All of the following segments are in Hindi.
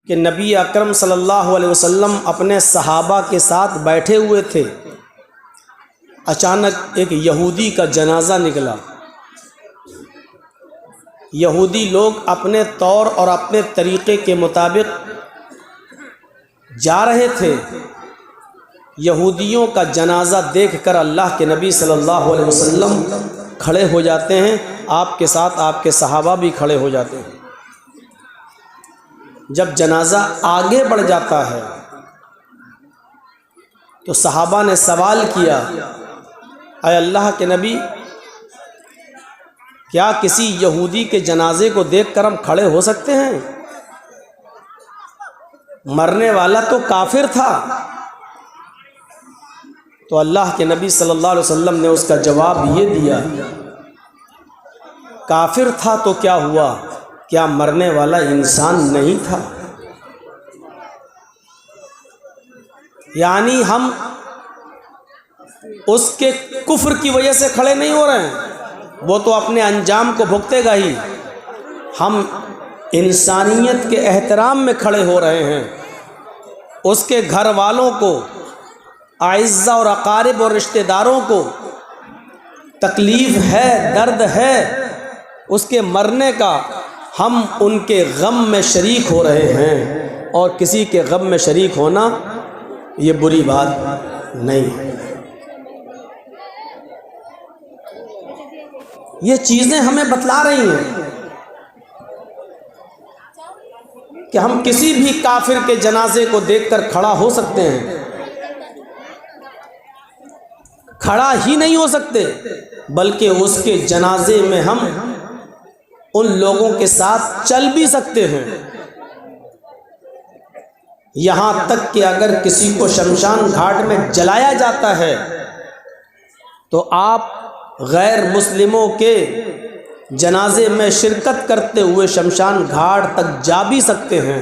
कि नबी अकरम सल्लल्लाहु अलैहि वसल्लम अपने सहाबा के साथ बैठे हुए थे। अचानक एक यहूदी का जनाज़ा निकला। यहूदी लोग अपने तौर और अपने तरीक़े के मुताबिक जा रहे थे। यहूदियों का जनाज़ा देखकर अल्लाह के नबी सल्लल्लाहु अलैहि वसल्लम खड़े हो जाते हैं, आपके साथ आपके सहाबा भी खड़े हो जाते हैं। जब जनाज़ा आगे बढ़ जाता है तो सहाबा ने सवाल किया, ऐ अल्लाह के नबी, क्या किसी यहूदी के जनाजे को देखकर हम खड़े हो सकते हैं? मरने वाला तो काफिर था। तो अल्लाह के नबी सल्लल्लाहु अलैहि वसल्लम ने उसका जवाब ये दिया, काफिर था तो क्या हुआ, क्या मरने वाला इंसान नहीं था? यानी हम उसके कुफ्र की वजह से खड़े नहीं हो रहे हैं, वो तो अपने अंजाम को भुगतेगा ही। हम इंसानियत के एहतराम में खड़े हो रहे हैं। उसके घर वालों को, आइज़्ज़ा और अकारिब और रिश्तेदारों को तकलीफ़ है, दर्द है उसके मरने का, हम उनके गम में शरीक हो रहे हैं। और किसी के गम में शरीक होना ये बुरी बात नहीं है। ये चीज़ें हमें बतला रही हैं कि हम किसी भी काफिर के जनाजे को देखकर खड़ा हो सकते हैं। खड़ा ही नहीं हो सकते, बल्कि उसके जनाजे में हम उन लोगों के साथ चल भी सकते हैं। यहाँ तक कि अगर किसी को शमशान घाट में जलाया जाता है तो आप गैर मुस्लिमों के जनाजे में शिरकत करते हुए शमशान घाट तक जा भी सकते हैं।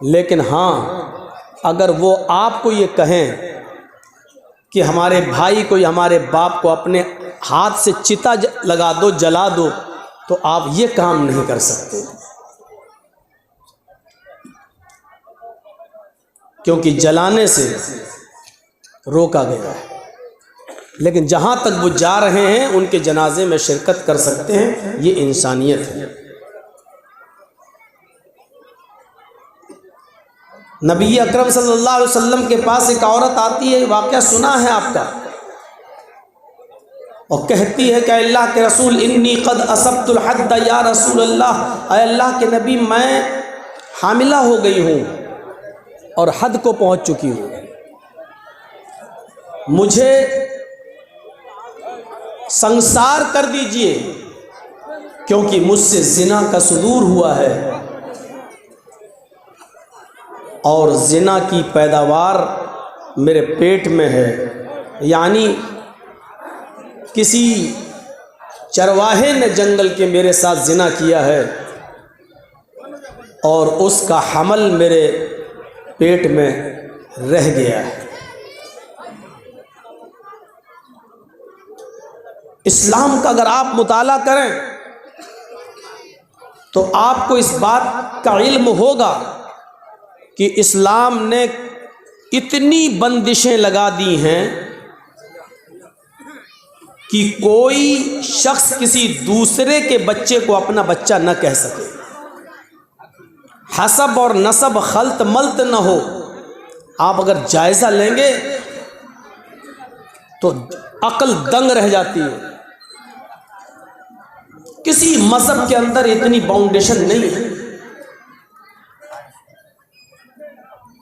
लेकिन हाँ, अगर वो आपको ये कहें कि हमारे भाई को या हमारे बाप को अपने हाथ से चिता लगा दो, जला दो, तो आप ये काम नहीं कर सकते, क्योंकि जलाने से रोका गया है। लेकिन जहाँ तक वो जा रहे हैं उनके जनाजे में शिरकत कर सकते हैं। ये इंसानियत है। नबी अकरम सल्लल्लाहु अलैहि वसल्लम के पास एक औरत आती है, वाक़या सुना है आपका, और कहती है कि अल्लाह के रसूल, इन्नी क़द असब्तुल हद्द या रसूल अल्लाह, अल्लाह के नबी, मैं हामिला हो गई हूँ और हद को पहुँच चुकी हूँ। मुझे संसार कर दीजिए, क्योंकि मुझसे जिना का सुदूर हुआ है और जिना की पैदावार मेरे पेट में है। यानी किसी चरवाहे ने जंगल के मेरे साथ जिना किया है और उसका हमल मेरे पेट में रह गया है। इस्लाम का अगर आप मुताला करें तो आपको इस बात का इल्म होगा कि इस्लाम ने इतनी बंदिशें लगा दी हैं कि कोई शख्स किसी दूसरे के बच्चे को अपना बच्चा न कह सके। हसब और नसब खल्त मल्त न हो। आप अगर जायज़ा लेंगे तो अक्ल दंग रह जाती है। किसी मज़हब के अंदर इतनी बाउंडेशन नहीं है,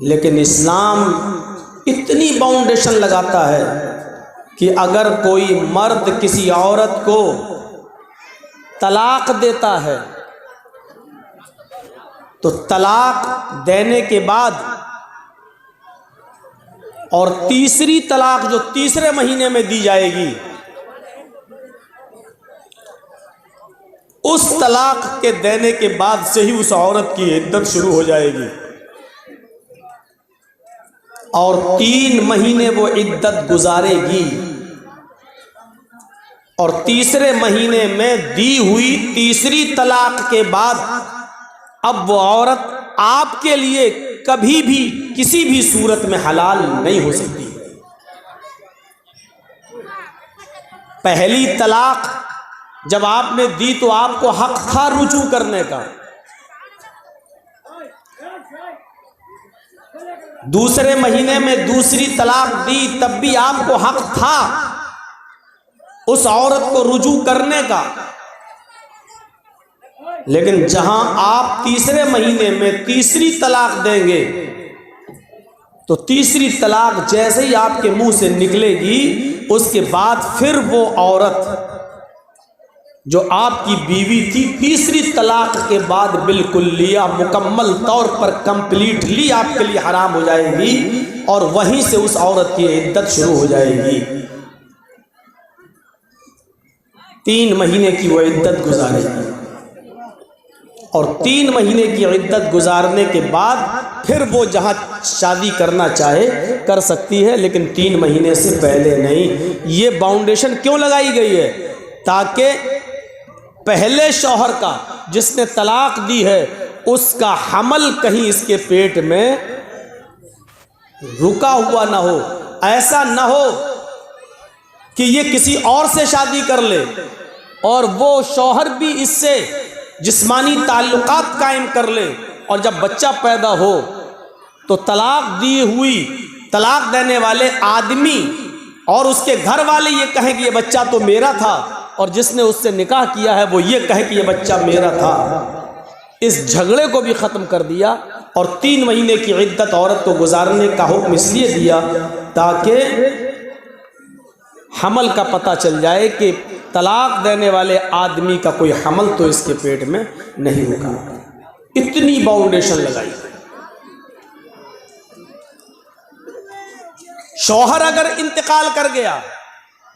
लेकिन इस्लाम इतनी बाउंडेशन लगाता है कि अगर कोई मर्द किसी औरत को तलाक देता है तो तलाक देने के बाद और तीसरी तलाक जो तीसरे महीने में दी जाएगी, उस तलाक के देने के बाद से ही उस औरत की इद्दत शुरू हो जाएगी और 3 महीने वो इद्दत गुजारेगी और तीसरे महीने में दी हुई तीसरी तलाक के बाद अब वो औरत आपके लिए कभी भी किसी भी सूरत में हलाल नहीं हो सकती। पहली तलाक जब आपने दी तो आपको हक था रुजू करने का। दूसरे महीने में दूसरी तलाक दी तब भी आपको हक था उस औरत को रुजू करने का। लेकिन जहां आप तीसरे महीने में तीसरी तलाक देंगे तो तीसरी तलाक जैसे ही आपके मुंह से निकलेगी उसके बाद फिर वो औरत जो आपकी बीवी थी तीसरी तलाक के बाद बिल्कुल लिया मुकम्मल तौर पर कंप्लीटली आपके लिए हराम हो जाएगी और वहीं से उस औरत की इद्दत शुरू हो जाएगी। 3 महीने की वो इद्दत गुजारेगी और 3 महीने की इद्दत गुजारने के बाद फिर वो जहां शादी करना चाहे कर सकती है, लेकिन 3 महीने से पहले नहीं। ये बाउंडेशन क्यों लगाई गई है? ताकि पहले शौहर का जिसने तलाक दी है उसका हमल कहीं इसके पेट में रुका हुआ ना हो। ऐसा ना हो कि ये किसी और से शादी कर ले और वो शौहर भी इससे जिस्मानी ताल्लुकात कायम कर ले और जब बच्चा पैदा हो तो तलाक देने वाले आदमी और उसके घर वाले ये कहें कि ये बच्चा तो मेरा था और जिसने उससे निकाह किया है वो ये कहे कि ये बच्चा मेरा था। इस झगड़े को भी ख़त्म कर दिया और 3 महीने की इद्दत औरत को गुजारने का हुक्म इसलिए दिया ताकि हमल का पता चल जाए कि तलाक देने वाले आदमी का कोई हमल तो इसके पेट में नहीं होगा। इतनी बाउंडेशन लगाई। शौहर अगर इंतकाल कर गया,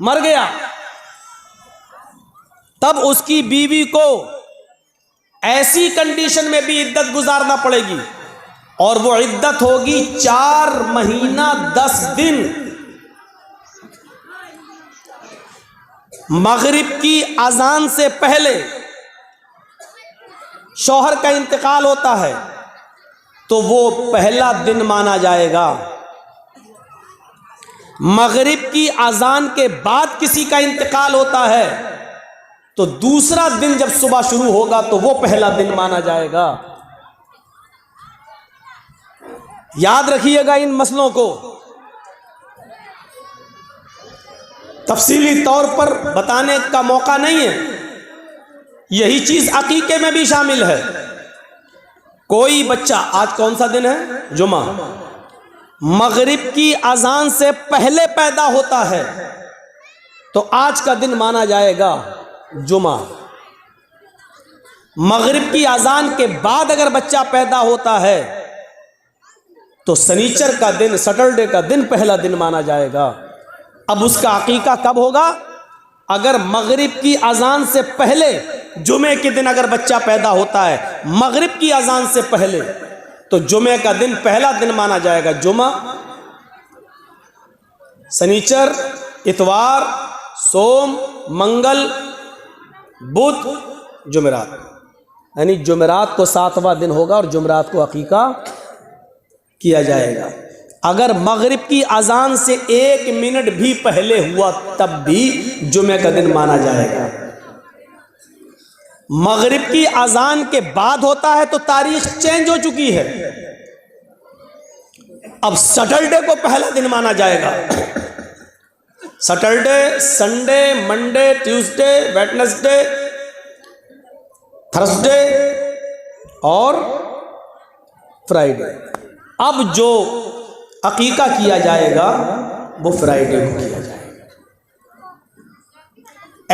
मर गया, तब उसकी बीवी को ऐसी कंडीशन में भी इद्दत गुजारना पड़ेगी और वो इद्दत होगी 4 महीना 10 दिन। मगरिब की अजान से पहले शौहर का इंतकाल होता है तो वो पहला दिन माना जाएगा। मगरिब की अजान के बाद किसी का इंतकाल होता है तो दूसरा दिन जब सुबह शुरू होगा तो वो पहला दिन माना जाएगा। याद रखिएगा इन मसलों को। तफसीली तौर पर बताने का मौका नहीं है। यही चीज अकीके में भी शामिल है। कोई बच्चा, आज कौन सा दिन है? जुमा। मगरिब की अजान से पहले पैदा होता है तो आज का दिन माना जाएगा जुमा। मगरिब की अजान के बाद अगर बच्चा पैदा होता है तो सनीचर का दिन, सैटरडे का दिन पहला दिन माना जाएगा। अब उसका अकीका कब होगा? अगर मगरिब की अजान से पहले जुमे के दिन अगर बच्चा पैदा होता है, मगरिब की अजान से पहले, तो जुमे का दिन पहला दिन माना जाएगा जुमा। सनीचर, इतवार, सोम, मंगल, बुध, जुमेरात, यानी जुमेरात को 7वां दिन होगा और जुमेरात को अकीका किया जाएगा। अगर मगरिब की अजान से 1 मिनट भी पहले हुआ तब भी जुमे का दिन माना जाएगा। मगरिब की अजान के बाद होता है तो तारीख चेंज हो चुकी है। अब सैटरडे को पहला दिन माना जाएगा। Saturday, Sunday, Monday, Tuesday, Wednesday, Thursday और फ्राइडे। अब जो अकीका किया जाएगा वो फ्राइडे को किया जाएगा।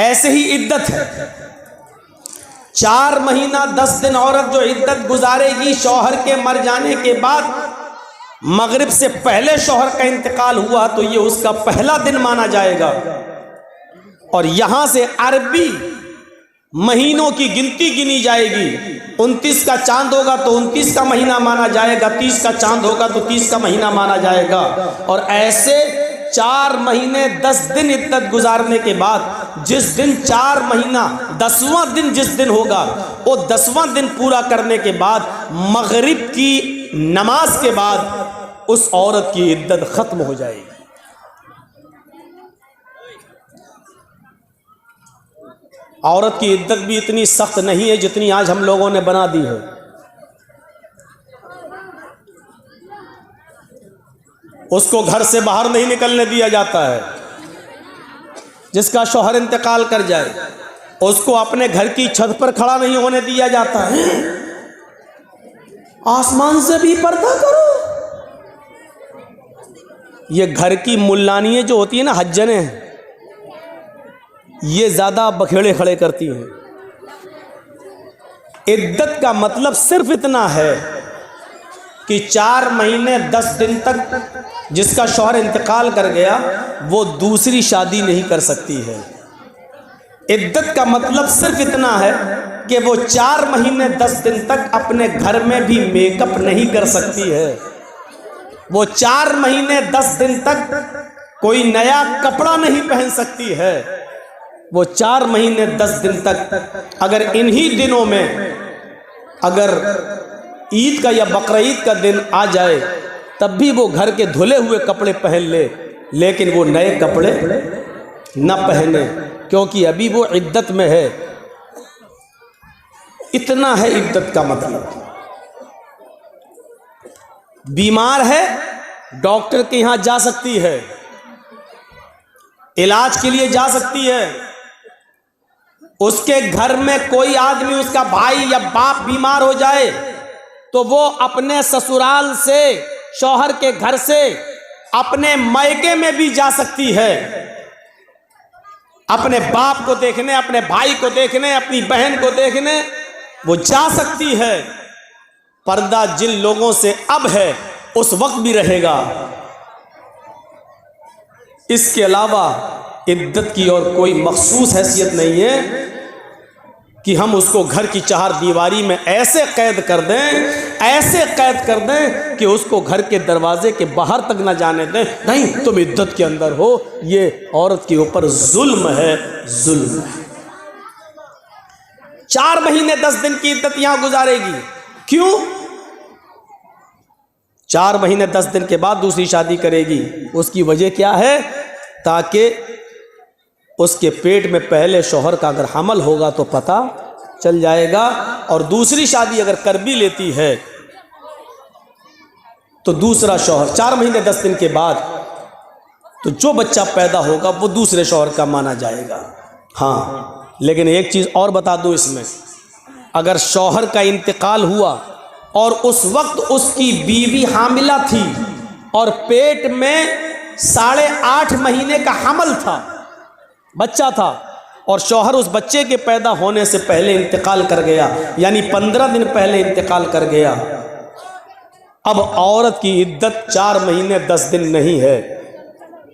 ऐसे ही इद्दत है। 4 महीना 10 दिन औरत जो इद्दत गुजारेगी शौहर के मर जाने के बाद, मगरिब से पहले शौहर का इंतकाल हुआ तो ये उसका पहला दिन माना जाएगा। और यहां से अरबी महीनों की गिनती गिनी जाएगी। 29 का चांद होगा तो 29 का महीना माना जाएगा, 30 का चांद होगा तो 30 का महीना माना जाएगा। और ऐसे 4 महीने 10 दिन इद्दत गुजारने के बाद जिस दिन 4 महीना 10वां दिन जिस दिन होगा, वो 10वां दिन पूरा करने के बाद मगरिब की नमाज के बाद उस औरत की इद्दत खत्म हो जाएगी। औरत की इद्दत भी इतनी सख्त नहीं है जितनी आज हम लोगों ने बना दी है। उसको घर से बाहर नहीं निकलने दिया जाता है। जिसका शौहर इंतकाल कर जाए उसको अपने घर की छत पर खड़ा नहीं होने दिया जाता है। आसमान से भी पर्दा करो। ये घर की मुल्लानियाँ जो होती है ना, हज्जने, ये ज्यादा बखेड़े खड़े करती हैं। इद्दत का मतलब सिर्फ इतना है कि 4 महीने 10 दिन तक जिसका शौहर इंतकाल कर गया वो दूसरी शादी नहीं कर सकती है। इद्दत का मतलब सिर्फ इतना है कि वो 4 महीने 10 दिन तक अपने घर में भी मेकअप नहीं कर सकती है। वो 4 महीने 10 दिन तक कोई नया कपड़ा नहीं पहन सकती है। वो 4 महीने 10 दिन तक अगर इन्हीं दिनों में अगर ईद का या बकरीद का दिन आ जाए तब भी वो घर के धुले हुए कपड़े पहन ले, लेकिन वो नए कपड़े न पहने, क्योंकि अभी वो इद्दत में है। इतना है इद्दत का मतलब। बीमार है, डॉक्टर के यहां जा सकती है, इलाज के लिए जा सकती है। उसके घर में कोई आदमी, उसका भाई या बाप बीमार हो जाए तो वो अपने ससुराल से, शौहर के घर से अपने मायके में भी जा सकती है, अपने बाप को देखने, अपने भाई को देखने, अपनी बहन को देखने वो जा सकती है। पर्दा जिन लोगों से अब है उस वक्त भी रहेगा। इसके अलावा इद्दत की और कोई मखसूस हैसियत नहीं है कि हम उसको घर की 4 दीवारी में ऐसे कैद कर दें, ऐसे कैद कर दें कि उसको घर के दरवाजे के बाहर तक ना जाने दें। नहीं, तुम इद्दत के अंदर हो। ये औरत के ऊपर जुल्म है, जुल्म है। 4 महीने 10 दिन की इद्दत यहां गुजारेगी। क्यों? 4 महीने 10 दिन के बाद दूसरी शादी करेगी। उसकी वजह क्या है? ताकि उसके पेट में पहले शौहर का अगर हमल होगा तो पता चल जाएगा, और दूसरी शादी अगर कर भी लेती है तो दूसरा शौहर 4 महीने 10 दिन के बाद तो जो बच्चा पैदा होगा वो दूसरे शौहर का माना जाएगा। हाँ, लेकिन एक चीज़ और बता दूं इसमें, अगर शौहर का इंतकाल हुआ और उस वक्त उसकी बीवी हामिला थी और पेट में 8.5 महीने का हमल था, बच्चा था, और शौहर उस बच्चे के पैदा होने से पहले इंतकाल कर गया, यानी 15 दिन पहले इंतकाल कर गया, अब औरत की इद्दत 4 महीने 10 दिन नहीं है।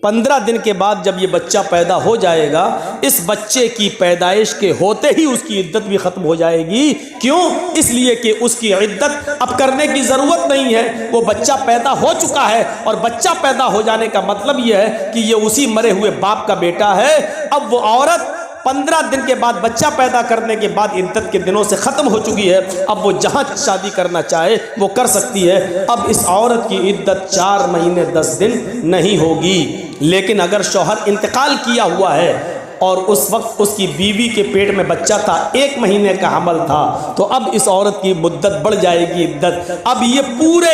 15 दिन के बाद जब ये बच्चा पैदा हो जाएगा, इस बच्चे की पैदाइश के होते ही उसकी इद्दत भी ख़त्म हो जाएगी। क्यों? इसलिए कि उसकी इद्दत अब करने की ज़रूरत नहीं है, वो बच्चा पैदा हो चुका है, और बच्चा पैदा हो जाने का मतलब ये है कि ये उसी मरे हुए बाप का बेटा है। अब वो औरत 15 दिन के बाद, बच्चा पैदा करने के बाद इद्दत के दिनों से ख़त्म हो चुकी है। अब वो जहाँ शादी करना चाहे वो कर सकती है। अब इस औरत की इद्दत 4 महीने 10 दिन नहीं होगी। लेकिन अगर शौहर इंतकाल किया हुआ है और उस वक्त उसकी बीवी के पेट में बच्चा था, 1 महीने का हमल था, तो अब इस औरत की मुद्दत बढ़ जाएगी, इद्दत। अब ये पूरे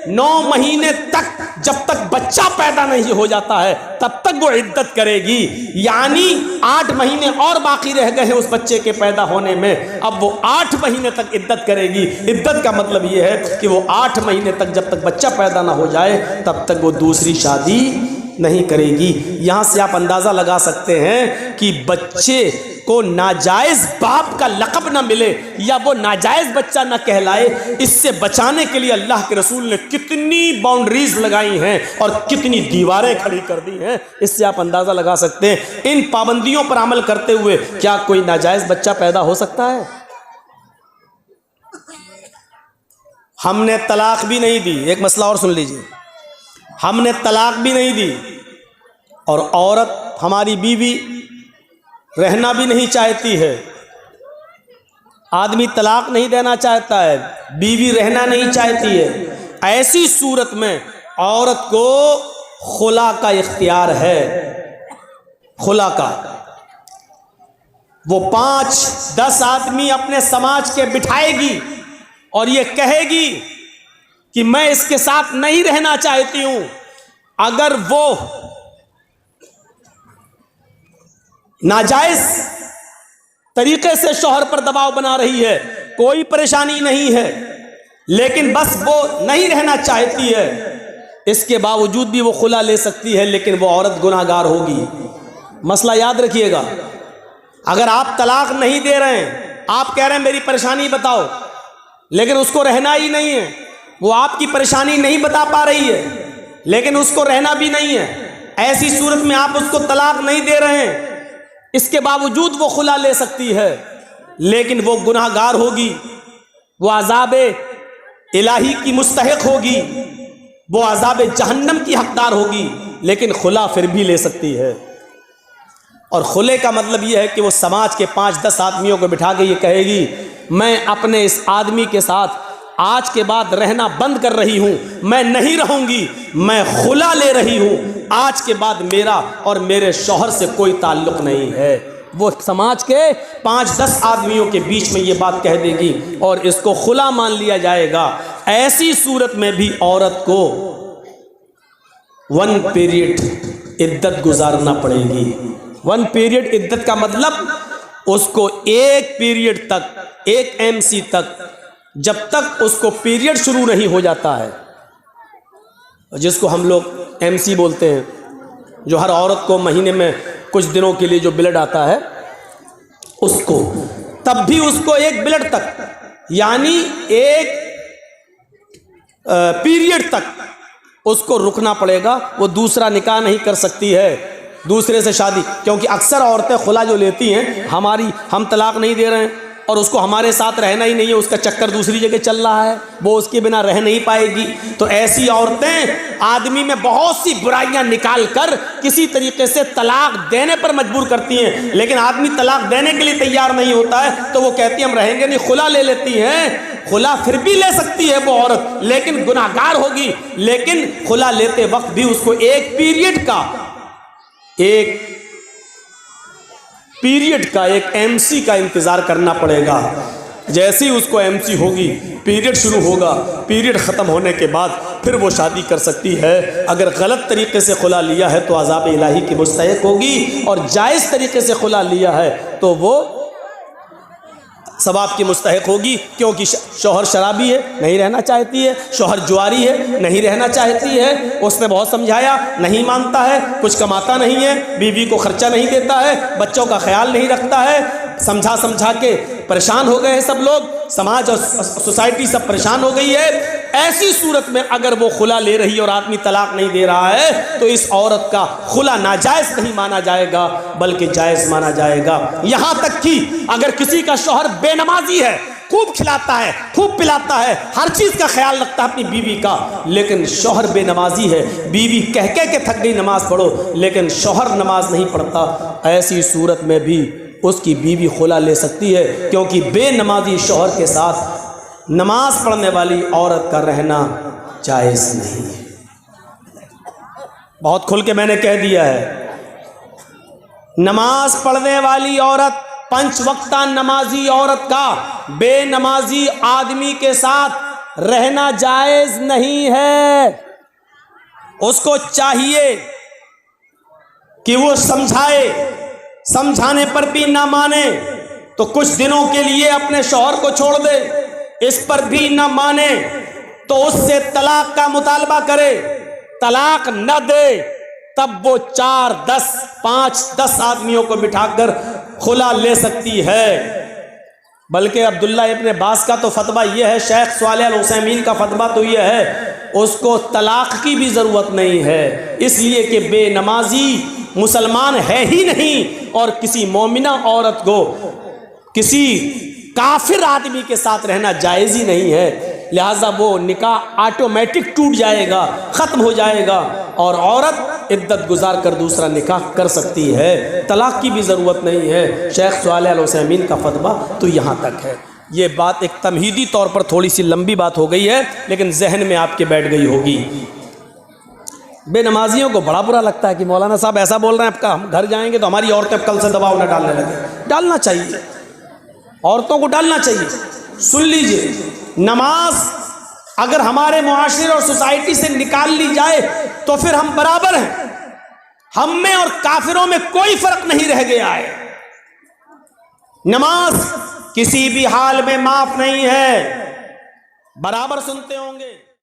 9 महीने तक, जब तक बच्चा पैदा नहीं हो जाता है तब तक वो इद्दत करेगी। यानी 8 महीने और बाकी रह गए हैं उस बच्चे के पैदा होने में, अब वो 8 महीने तक इद्दत करेगी। इद्दत का मतलब ये है कि वो 8 महीने तक, जब तक बच्चा पैदा ना हो जाए तब तक वो दूसरी शादी नहीं करेगी। यहाँ से आप अंदाज़ा लगा सकते हैं कि बच्चे को नाजायज़ बाप का लक़ब ना मिले या वो नाजायज़ बच्चा ना कहलाए, इससे बचाने के लिए अल्लाह के रसूल ने कितनी बाउंड्रीज लगाई हैं और कितनी दीवारें खड़ी कर दी हैं। इससे आप अंदाज़ा लगा सकते हैं इन पाबंदियों पर अमल करते हुए क्या कोई नाजायज़ बच्चा पैदा हो सकता है? हमने तलाक भी नहीं दी, एक मसला और सुन लीजिए, हमने तलाक भी नहीं दी और औरत, हमारी बीवी रहना भी नहीं चाहती है, आदमी तलाक नहीं देना चाहता है, बीवी रहना नहीं चाहती है, ऐसी सूरत में औरत को खुला का इख्तियार है। खुला का वो 5-10 आदमी अपने समाज के बिठाएगी और ये कहेगी कि मैं इसके साथ नहीं रहना चाहती हूं। अगर वो नाजायज तरीके से शौहर पर दबाव बना रही है, कोई परेशानी नहीं है, लेकिन बस वो नहीं रहना चाहती है, इसके बावजूद भी वो खुला ले सकती है, लेकिन वो औरत गुनाहगार होगी। मसला याद रखिएगा। अगर आप तलाक नहीं दे रहे हैं, आप कह रहे हैं मेरी परेशानी बताओ, लेकिन उसको रहना ही नहीं है, वो आपकी परेशानी नहीं बता पा रही है, लेकिन उसको रहना भी नहीं है, ऐसी सूरत में आप उसको तलाक नहीं दे रहे हैं, इसके बावजूद वो खुला ले सकती है, लेकिन वो गुनाहगार होगी, वो अज़ाबे इलाही की मुस्तहिक होगी, वो अज़ाबे जहन्नम की हकदार होगी, लेकिन खुला फिर भी ले सकती है। और खुले का मतलब ये है कि वो समाज के 5-10 आदमियों को बिठा के ये कहेगी मैं अपने इस आदमी के साथ आज के बाद रहना बंद कर रही हूं, मैं नहीं रहूंगी, मैं खुला ले रही हूं, आज के बाद मेरा और मेरे शौहर से कोई ताल्लुक नहीं है। वो समाज के 5-10 आदमियों के बीच में ये बात कह देगी और इसको खुला मान लिया जाएगा। ऐसी सूरत में भी औरत को 1 पीरियड इद्दत गुजारना पड़ेगी। 1 पीरियड इद्दत का मतलब उसको 1 पीरियड तक, 1 MC तक, जब तक उसको पीरियड शुरू नहीं हो जाता है, जिसको हम लोग MC बोलते हैं, जो हर औरत को महीने में कुछ दिनों के लिए जो ब्लड आता है उसको, तब भी उसको 1 ब्लड तक यानी 1 पीरियड तक उसको रुकना पड़ेगा। वो दूसरा निकाह नहीं कर सकती है, दूसरे से शादी, क्योंकि अक्सर औरतें खुला जो लेती हैं, हम तलाक नहीं दे रहे हैं और उसको हमारे साथ रहना ही नहीं है, उसका चक्कर दूसरी जगह चल रहा है, वो उसके बिना रह नहीं पाएगी। तो ऐसी औरतें आदमी में बहुत सी बुराइयां निकाल कर किसी तरीके से तलाक देने पर मजबूर करती हैं, लेकिन आदमी तलाक देने के लिए तैयार नहीं होता है, तो वो कहती है हम रहेंगे नहीं, खुला ले लेती हैं। खुला फिर भी ले सकती है वो औरत, लेकिन गुनाहगार होगी। लेकिन खुला लेते वक्त भी उसको 1 पीरियड का, 1 MC का इंतजार करना पड़ेगा। जैसे ही उसको MC होगी, पीरियड शुरू होगा, पीरियड ख़त्म होने के बाद फिर वो शादी कर सकती है। अगर गलत तरीके से खुला लिया है तो अज़ाब इलाही की मुस्तहिक होगी, और जायज़ तरीके से खुला लिया है तो वो सवाब की मुस्तहिक होगी, क्योंकि शौहर शराबी है, नहीं रहना चाहती है, शौहर जुआरी है, नहीं रहना चाहती है, उसने बहुत समझाया, नहीं मानता है, कुछ कमाता नहीं है, बीवी को खर्चा नहीं देता है, बच्चों का ख्याल नहीं रखता है, समझा के परेशान हो गए हैं सब लोग, समाज और सोसाइटी सब परेशान हो गई है। ऐसी सूरत में अगर वो खुला ले रही है और आदमी तलाक नहीं दे रहा है, तो इस औरत का खुला नाजायज़ नहीं माना जाएगा, बल्कि जायज़ माना जाएगा। यहाँ तक कि अगर किसी का शौहर बेनमाजी है, खूब खिलाता है, खूब पिलाता है, हर चीज़ का ख्याल रखता है अपनी बीवी का, लेकिन शौहर बेनमाजी है, बीवी कह के थक गई नमाज पढ़ो, लेकिन शौहर नमाज नहीं पढ़ता, ऐसी सूरत में भी उसकी बीवी खुला ले सकती है, क्योंकि बेनमाजी शौहर के साथ नमाज पढ़ने वाली औरत का रहना जायज़ नहीं है। बहुत खुल के मैंने कह दिया है, नमाज पढ़ने वाली औरत, 5 वक्ता नमाजी औरत का बेनमाजी आदमी के साथ रहना जायज़ नहीं है। उसको चाहिए कि वो समझाए, समझाने पर भी ना माने तो कुछ दिनों के लिए अपने शौहर को छोड़ दे, इस पर भी ना माने तो उससे तलाक का मुतालबा करे, तलाक न दे तब वो 4, 10, 5-10 आदमियों को बिठाकर खुला ले सकती है। बल्कि अब्दुल्ला इब्न बास का तो फतवा यह है, शेख सालेह अल उसैमीन का फतवा तो यह है, उसको तलाक की भी ज़रूरत नहीं है, इसलिए कि बेनमाजी मुसलमान है ही नहीं, और किसी मोमिना औरत को किसी काफिर आदमी के साथ रहना जायज़ ही नहीं है, लिहाजा वो निकाह ऑटोमेटिक टूट जाएगा, ख़त्म हो जाएगा, और औरत इद्दत गुजार कर दूसरा निकाह कर सकती है, तलाक की भी ज़रूरत नहीं है। शेख सालेह अल उसैमीन का फतवा तो यहाँ तक है। ये बात एक तमहीदी तौर पर थोड़ी सी लंबी बात हो गई है, लेकिन जहन में आपके बैठ गई होगी। बेनमाजियों को बड़ा बुरा लगता है कि मौलाना साहब ऐसा बोल रहे हैं, आपका हम घर जाएंगे तो हमारी औरतें कल से दबाव न डालने लगे। डालना चाहिए, औरतों को डालना चाहिए। सुन लीजिए, नमाज अगर हमारे मुआशरे और सोसाइटी से निकाल ली जाए तो फिर हम बराबर हैं, हम में और काफिरों में कोई फर्क नहीं रह गया है। नमाज किसी भी हाल में माफ नहीं है, बराबर सुनते होंगे।